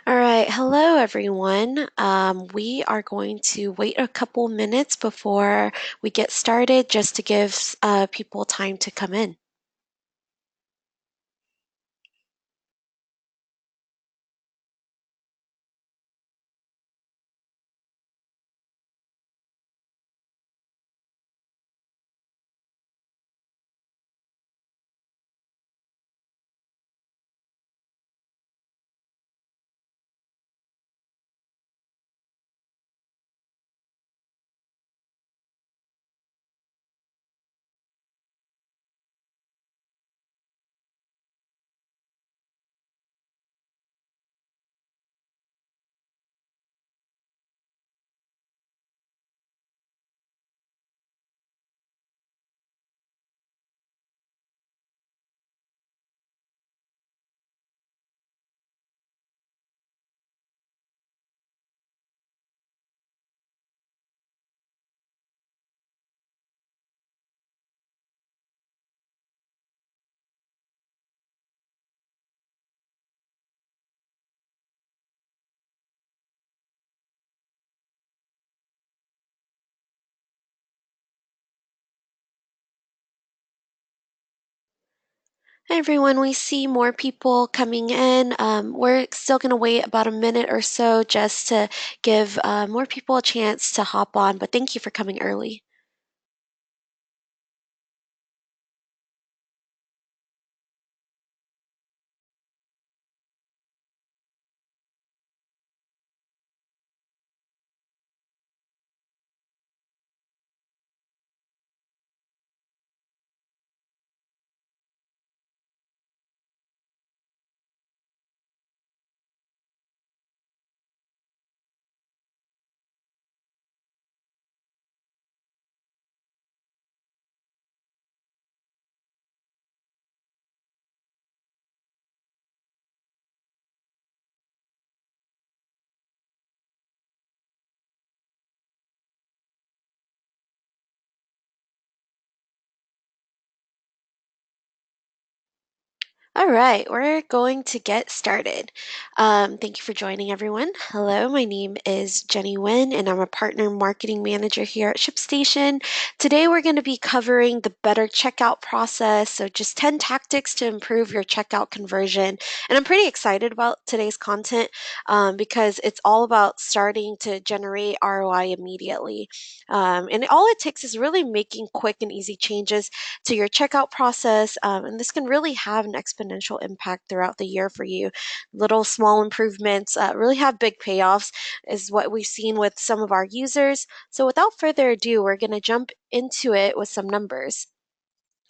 All right, hello everyone. We are going to wait a couple minutes before we get started just to give people time to come in. Hi everyone, we see more people coming in. We're still going to wait about a minute or so just to give more people a chance to hop on, but thank you for coming early. All right, we're going to get started. Thank you for joining, everyone. Hello, my name is Jenny Nguyen, and I'm a partner marketing manager here at ShipStation. Today, we're going to be covering the better checkout process. So, just 10 tactics to improve your checkout conversion. And I'm pretty excited about today's content because it's all about starting to generate ROI immediately. And all it takes is really making quick and easy changes to your checkout process. And this can really have an exponential impact throughout the year for you. Little small improvements really have big payoffs, is what we've seen with some of our users. So, without further ado, we're going to jump into it with some numbers.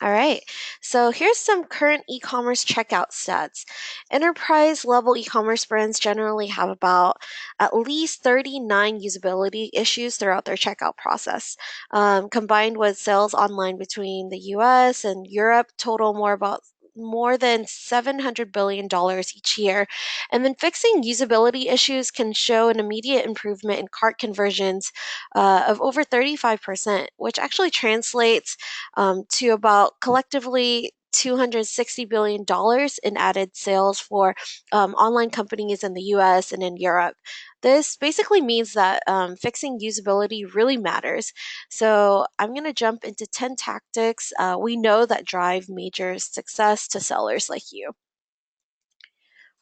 All right, so here's some current e commerce checkout stats. Enterprise level e commerce brands generally have about at least 39 usability issues throughout their checkout process. Combined with sales online between the US and Europe, total more than $700 billion each year. And then fixing usability issues can show an immediate improvement in cart conversions of over 35%, which actually translates to about collectively $260 billion in added sales for online companies in the US and in Europe. This basically means that fixing usability really matters. So, I'm going to jump into 10 tactics we know that drive major success to sellers like you.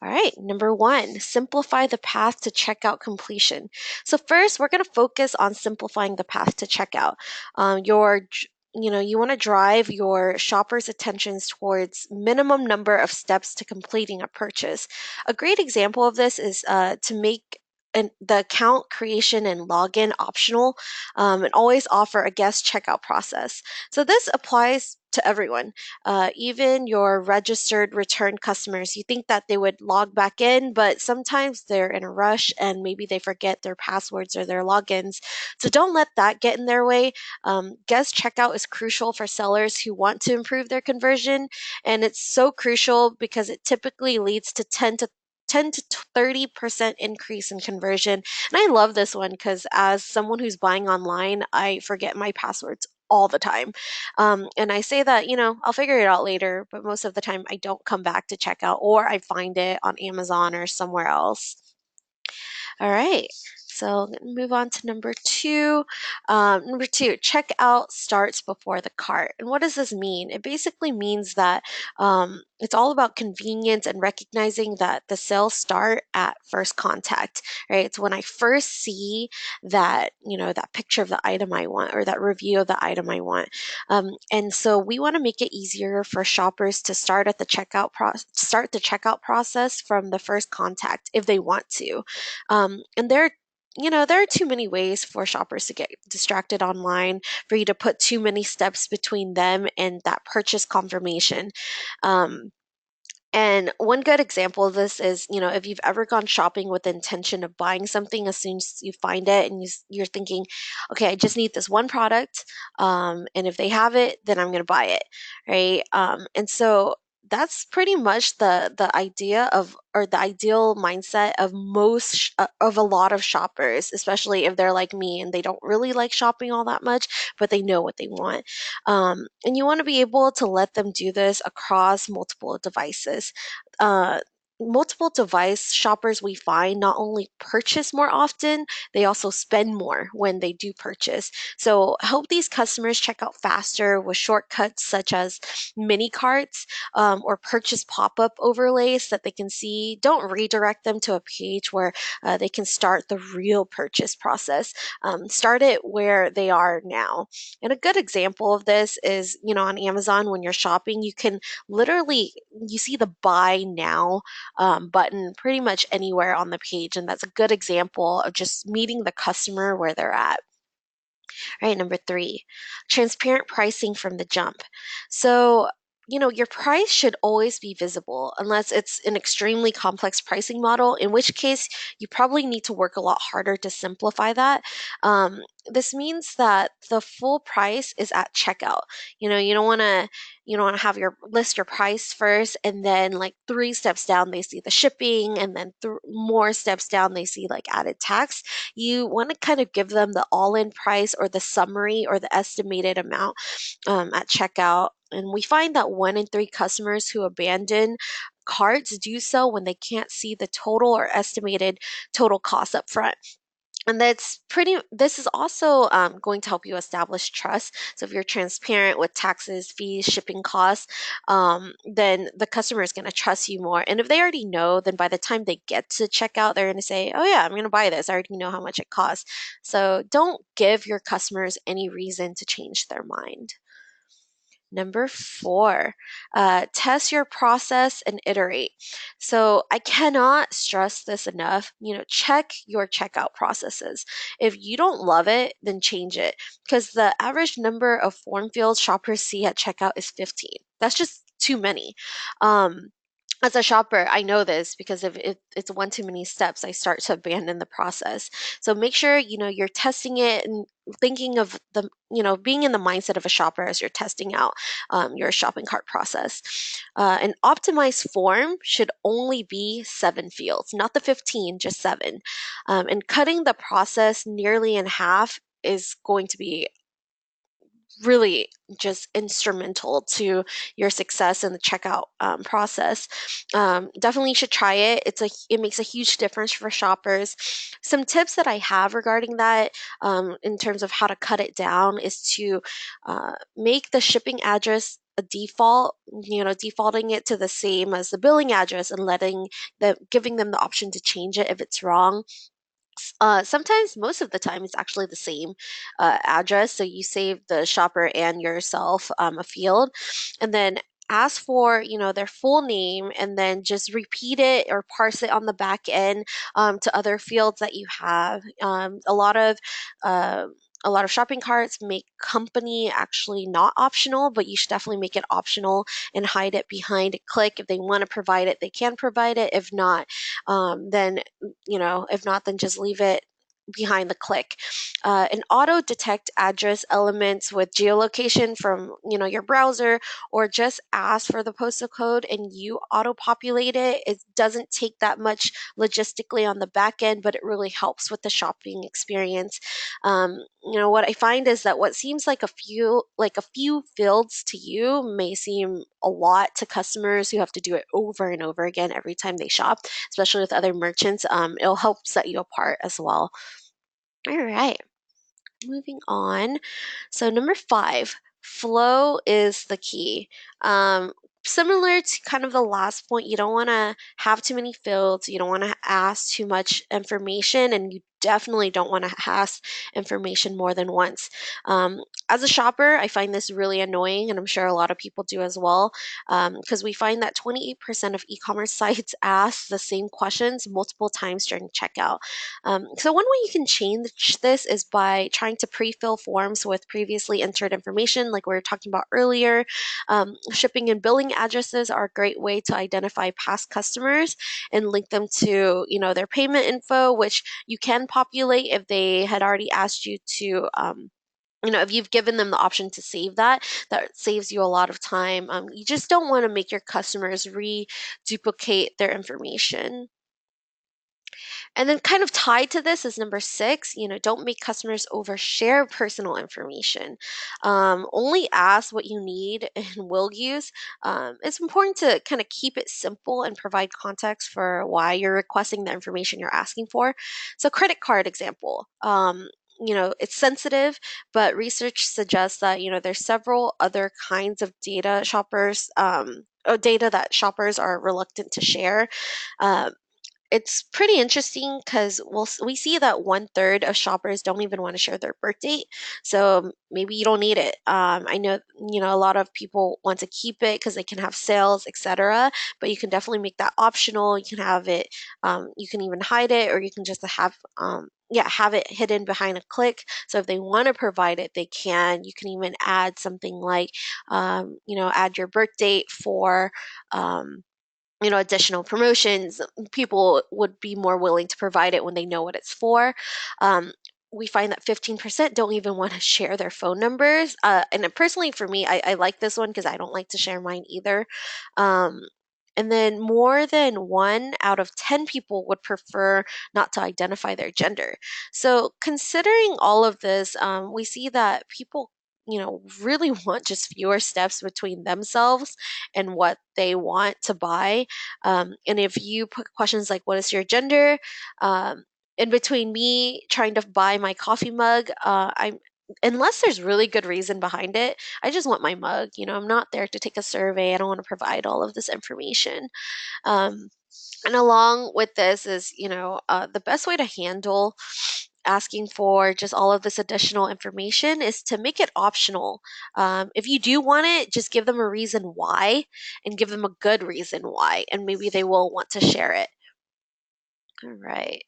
All right, number one, simplify the path to checkout completion. So first, we're going to focus on simplifying the path to checkout. You want to drive your shoppers' attentions towards minimum number of steps to completing a purchase. A great example of this is to make the account creation and login optional, and always offer a guest checkout process. So this applies to everyone, even your registered return customers. You think that they would log back in, but sometimes they're in a rush and maybe they forget their passwords or their logins. So don't let that get in their way. Guest checkout is crucial for sellers who want to improve their conversion, and it's so crucial because it typically leads to 10 to 30% increase in conversion. And I love this one because as someone who's buying online, I forget my passwords all the time. And I say that, I'll figure it out later, but most of the time I don't come back to checkout or I find it on Amazon or somewhere else. All right. So I'm gonna move on to number two. Number two, checkout starts before the cart. And what does this mean? It basically means that it's all about convenience and recognizing that the sales start at first contact, right? It's when I first see that, that picture of the item I want or that review of the item I want. And so we want to make it easier for shoppers to start the checkout process from the first contact if they want to. And there are too many ways for shoppers to get distracted online, for you to put too many steps between them and that purchase confirmation. Um, and one good example of this is, if you've ever gone shopping with the intention of buying something, as soon as you find it and you're thinking, okay, I just need this one product, and if they have it, then I'm going to buy it, right? And so that's pretty much the idea of or the ideal mindset of of a lot of shoppers, especially if they're like me and they don't really like shopping all that much, but they know what they want. And you want to be able to let them do this across multiple devices. Uh, Multiple device shoppers we find not only purchase more often, they also spend more when they do purchase. So help these customers check out faster with shortcuts such as mini carts or purchase pop-up overlays that they can see. Don't redirect them to a page where they can start the real purchase process. Start it where they are now. And a good example of this is, on Amazon when you're shopping, you can literally you see the buy now button pretty much anywhere on the page, and that's a good example of just meeting the customer where they're at. All right, number three, transparent pricing from the jump. So, your price should always be visible unless it's an extremely complex pricing model, in which case you probably need to work a lot harder to simplify that. This means that the full price is at checkout. You don't want to have your list your price first, and then like three steps down they see the shipping, and then more steps down they see like added tax. You want to kind of give them the all-in price or the summary or the estimated amount at checkout. And we find that 1 in 3 customers who abandon carts do so when they can't see the total or estimated total cost up front. And this is also going to help you establish trust. So if you're transparent with taxes, fees, shipping costs, then the customer is going to trust you more. And if they already know, then by the time they get to checkout, they're going to say, oh yeah, I'm going to buy this. I already know how much it costs. So don't give your customers any reason to change their mind. Number four, test your process and iterate. So I cannot stress this enough. Check your checkout processes. If you don't love it, then change it, because the average number of form fields shoppers see at checkout is 15. That's just too many. Um, as a shopper, I know this because if it's one too many steps, I start to abandon the process. So make sure you're testing it and thinking of being in the mindset of a shopper as you're testing out your shopping cart process. An optimized form should only be 7 fields, not the 15, just 7. And cutting the process nearly in half is going to be really just instrumental to your success in the checkout process. Definitely should try it. It makes a huge difference for shoppers. Some tips that I have regarding that, in terms of how to cut it down, is to make the shipping address a default, defaulting it to the same as the billing address and giving them the option to change it if it's wrong. Sometimes, most of the time, it's actually the same address. So you save the shopper and yourself a field, and then ask for their full name, and then just repeat it or parse it on the back end to other fields that you have. Uh, a lot of shopping carts make company actually not optional, but you should definitely make it optional and hide it behind a click. If they want to provide it, they can provide it. If not, then just behind the click. An auto detect address elements with geolocation from your browser, or just ask for the postal code and you auto populate it. It doesn't take that much logistically on the back end, but it really helps with the shopping experience. What I find is that what seems like a few fields to you may seem a lot to customers who have to do it over and over again every time they shop, especially with other merchants. It'll help set you apart as well. All right, moving on. So, number 5, flow is the key. Similar to kind of the last point, you don't want to have too many fields, you don't want to ask too much information, and you definitely don't want to ask information more than once. As a shopper, I find this really annoying, and I'm sure a lot of people do as well, because we find that 28% of e commerce sites ask the same questions multiple times during checkout. So one way you can change this is by trying to pre-fill forms with previously entered information, like we were talking about earlier. Shipping and billing addresses are a great way to identify past customers and link them to, their payment info, which you can populate if they had already asked you to. If you've given them the option to save that, that saves you a lot of time. You just don't want to make your customers reduplicate their information. And then kind of tied to this is number 6, don't make customers overshare personal information. Only ask what you need and will use. It's important to kind of keep it simple and provide context for why you're requesting the information you're asking for. So credit card example. It's sensitive, but research suggests that, there's several other kinds of data that shoppers are reluctant to share. Um, it's pretty interesting because we see that 1/3 of shoppers don't even want to share their birth date. So maybe you don't need it. I know, a lot of people want to keep it because they can have sales, etc. But you can definitely make that optional. You can have it, you can even hide it, or you can just have it hidden behind a click. So if they want to provide it, they can. You can even add something like, add your birth date for, additional promotions. People would be more willing to provide it when they know what it's for. Um, we find that 15% don't even want to share their phone numbers. And personally, for me, I like this one because I don't like to share mine either. Um, and then more than 1 out of 10 people would prefer not to identify their gender. So, considering all of this, we see that people, really want just fewer steps between themselves and what they want to buy. And if you put questions like, what is your gender? In between me trying to buy my coffee mug, unless there's really good reason behind it, I just want my mug. I'm not there to take a survey. I don't want to provide all of this information. Um, and along with this is, the best way to handle asking for just all of this additional information is to make it optional. If you do want it, just give them a reason why and give them a good reason why, and maybe they will want to share it. All right,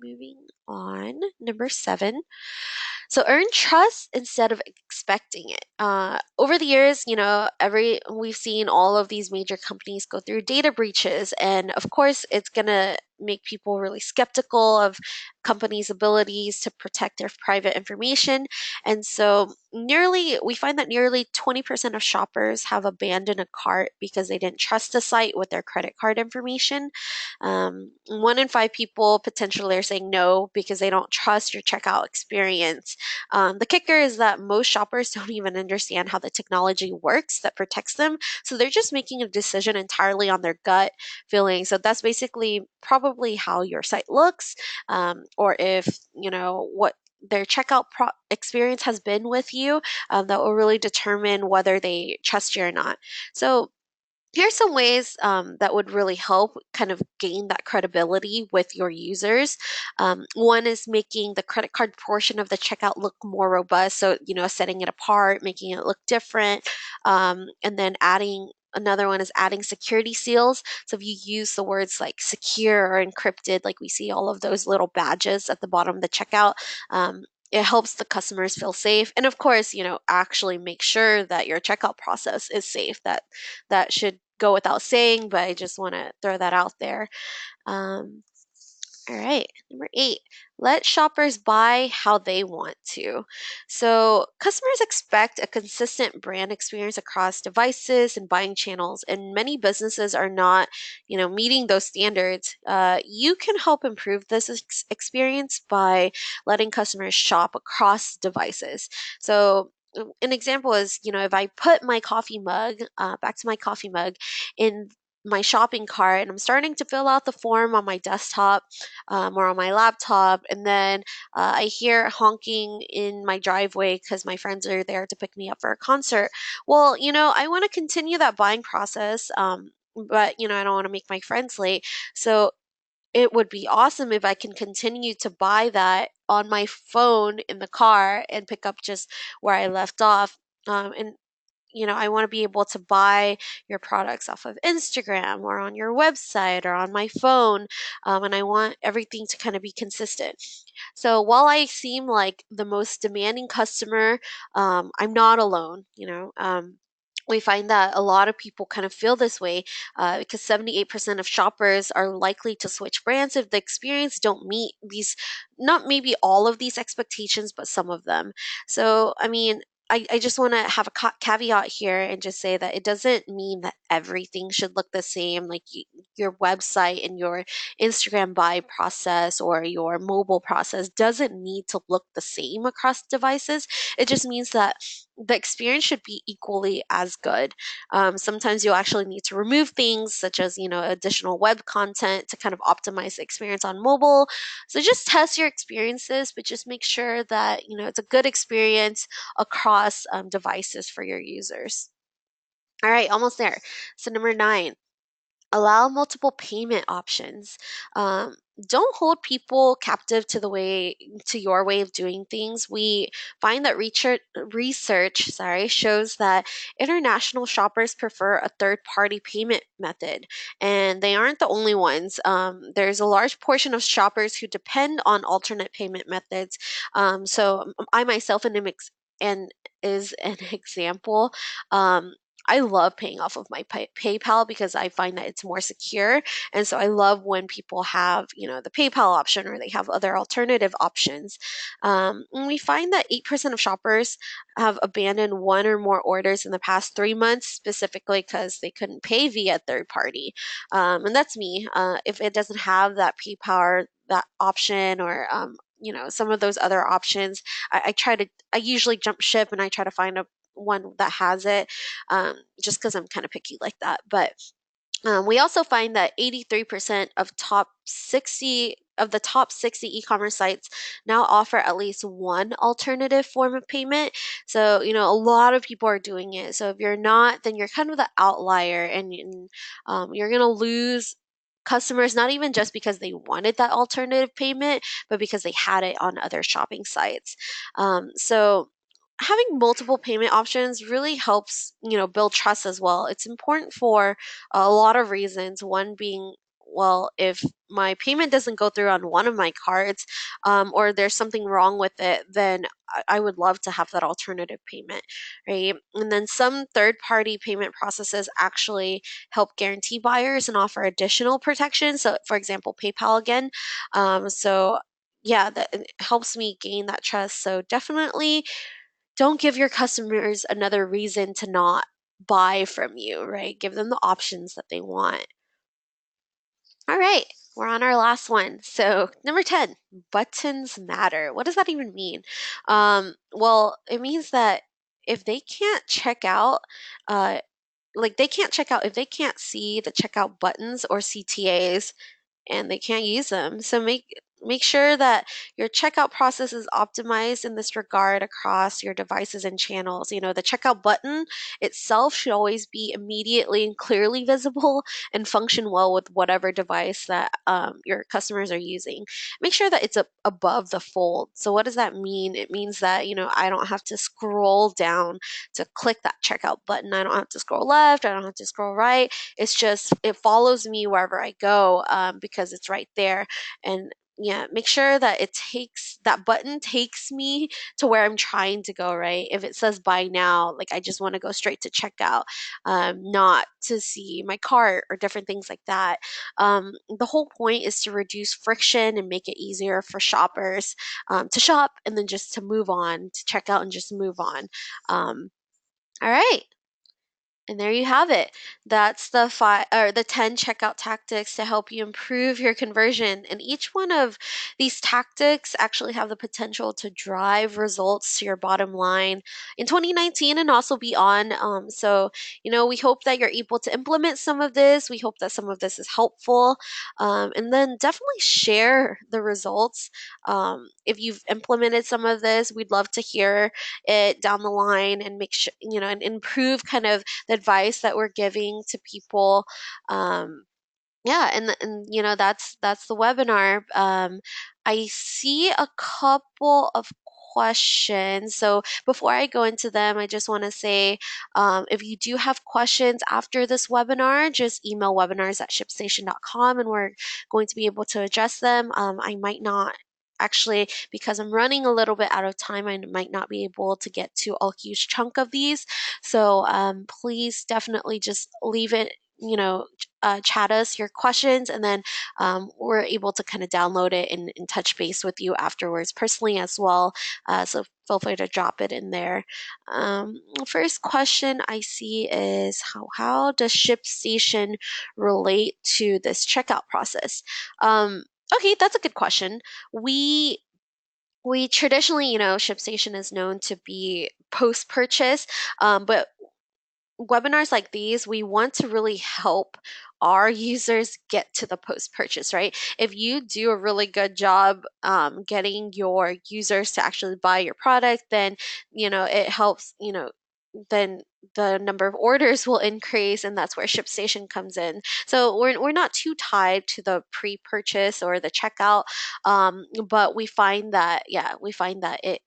moving on. Number 7. So earn trust instead of expecting it. Over the years, every we've seen all of these major companies go through data breaches, and of course, it's gonna make people really skeptical of companies' abilities to protect their private information. And so, we find that nearly 20% of shoppers have abandoned a cart because they didn't trust the site with their credit card information. 1 in 5 people potentially are saying no because they don't trust your checkout experience. The kicker is that most shoppers don't even understand how the technology works that protects them. So they're just making a decision entirely on their gut feeling. So that's basically probably how your site looks, or if, what their experience has been with you, that will really determine whether they trust you or not. So here's some ways that would really help kind of gain that credibility with your users. One is making the credit card portion of the checkout look more robust. So, setting it apart, making it look different. And then another one is adding security seals. So if you use the words like secure or encrypted, like we see all of those little badges at the bottom of the checkout, it helps the customers feel safe. And of course, actually make sure that your checkout process is safe. That should go without saying, but I just want to throw that out there. Um, All right, number 8, let shoppers buy how they want to. So, customers expect a consistent brand experience across devices and buying channels, and many businesses are not, meeting those standards. You can help improve this experience by letting customers shop across devices. So, an example is, if I put my coffee mug, back to my coffee mug, in my shopping cart and I'm starting to fill out the form on my desktop or on my laptop. And then I hear honking in my driveway because my friends are there to pick me up for a concert. Well, I want to continue that buying process. But I don't want to make my friends late. So it would be awesome if I can continue to buy that on my phone in the car and pick up just where I left off. And I want to be able to buy your products off of Instagram or on your website or on my phone. And I want everything to kind of be consistent. So while I seem like the most demanding customer, I'm not alone. We find that a lot of people kind of feel this way because 78% of shoppers are likely to switch brands if the experience don't meet these, not maybe all of these expectations, but some of them. So, I mean, I just want to have a caveat here and just say that it doesn't mean that everything should look the same. Like your website and your Instagram buy process or your mobile process doesn't need to look the same across devices. It just means that the experience should be equally as good. Sometimes you'll actually need to remove things such as, additional web content to kind of optimize the experience on mobile. So just test your experiences, but just make sure that, it's a good experience across devices for your users. All right, almost there. So number 9, allow multiple payment options. Don't hold people captive to your way of doing things. We find that research shows that international shoppers prefer a third-party payment method, and they aren't the only ones. There's a large portion of shoppers who depend on alternate payment methods. So I myself and is an example. Um, I love paying off of my PayPal because I find that it's more secure. And so I love when people have, the PayPal option or they have other alternative options. And we find that 8% of shoppers have abandoned one or more orders in the past 3 months, specifically because they couldn't pay via third party. And that's me. If it doesn't have that PayPal or that option or, some of those other options, I usually jump ship and I try to find a one that has it, just because I'm kind of picky like that. But we also find that 83% of the top 60 e-commerce sites now offer at least one alternative form of payment. So, a lot of people are doing it. So if you're not, then you're kind of the outlier and you're going to lose customers, not even just because they wanted that alternative payment, but because they had it on other shopping sites. So having multiple payment options really helps, build trust as well. It's important for a lot of reasons. One being, well, if my payment doesn't go through on one of my cards, or there's something wrong with it, then I would love to have that alternative payment, right? And then some third-party payment processes actually help guarantee buyers and offer additional protection. So, for example, PayPal again. So yeah, that it helps me gain that trust. So definitely don't give your customers another reason to not buy from you, right? Give them the options that they want. All right, we're on our last one. So, number 10, buttons matter. What does that even mean? Well, it means that if they can't check out, uh, they can't check out if they can't see the checkout buttons or CTAs, and they can't use them. So make sure that your checkout process is optimized in this regard across your devices and channels. The checkout button itself should always be immediately and clearly visible and function well with whatever device that your customers are using. Make sure that it's above the fold. So what does that mean? It means that I don't have to scroll down to click that checkout button. I don't have to scroll left. I don't have to scroll right. It's just it follows me wherever I go because it's right there. And yeah, make sure that that button takes me to where I'm trying to go, right? If it says buy now, like I just want to go straight to checkout, not to see my cart or different things like that. The whole point is to reduce friction and make it easier for shoppers to shop and then just to move on, to check out and just move on. All right. And there you have it. That's the 10 checkout tactics to help you improve your conversion. And each one of these tactics actually have the potential to drive results to your bottom line in 2019 and also beyond. We hope that you're able to implement some of this. We hope that some of this is helpful. And then definitely share the results. If you've implemented some of this, we'd love to hear it down the line and make sure, and improve kind of the advice that we're giving to people. Yeah, and that's the webinar. I see a couple of questions. So before I go into them, I just want to say, if you do have questions after this webinar, just email webinars@shipstation.com and we're going to be able to address them. I might not actually, because I'm running a little bit out of time, I might not be able to get to a huge chunk of these. So please definitely just leave it, chat us your questions, and then we're able to kind of download it and touch base with you afterwards personally as well. So feel free to drop it in there. First question I see is how does ShipStation relate to this checkout process? Okay, that's a good question. We we traditionally, ShipStation is known to be post purchase, but webinars like these, we want to really help our users get to the post purchase, right? If you do a really good job getting your users to actually buy your product, then, it helps, then the number of orders will increase, and that's where ShipStation comes in. So we're not too tied to the pre-purchase or the checkout, but we find that it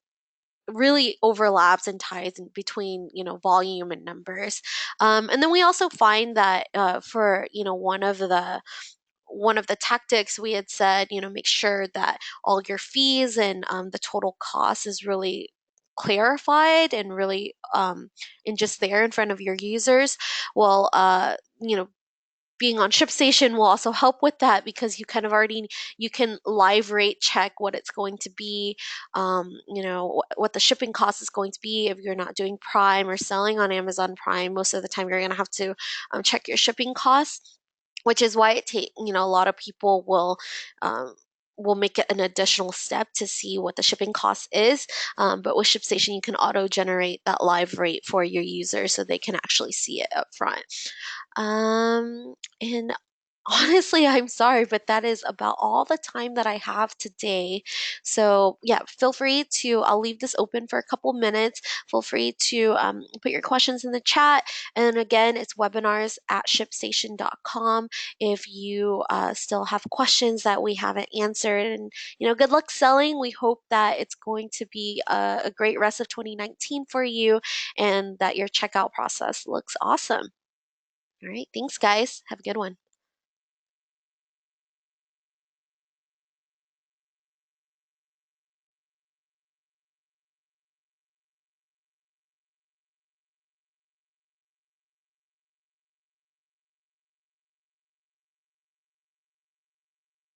really overlaps and ties in between, volume and numbers. And then we also find that for, one of the tactics we had said, make sure that all your fees and the total cost is really clarified and really and just there in front of your users. Well, being on ShipStation will also help with that, because you kind of already you can live rate check what it's going to be, what the shipping cost is going to be if you're not doing Prime or selling on Amazon Prime. Most of the time, you're going to have to check your shipping costs, which is why a lot of people um, will make it an additional step to see what the shipping cost is. But with ShipStation, you can auto generate that live rate for your users so they can actually see it up front. And honestly, I'm sorry, but that is about all the time that I have today. So, yeah, feel free to, I'll leave this open for a couple minutes. Feel free to put your questions in the chat. And again, it's webinars@shipstation.com if you still have questions that we haven't answered. And, good luck selling. We hope that it's going to be a great rest of 2019 for you and that your checkout process looks awesome. All right. Thanks, guys. Have a good one.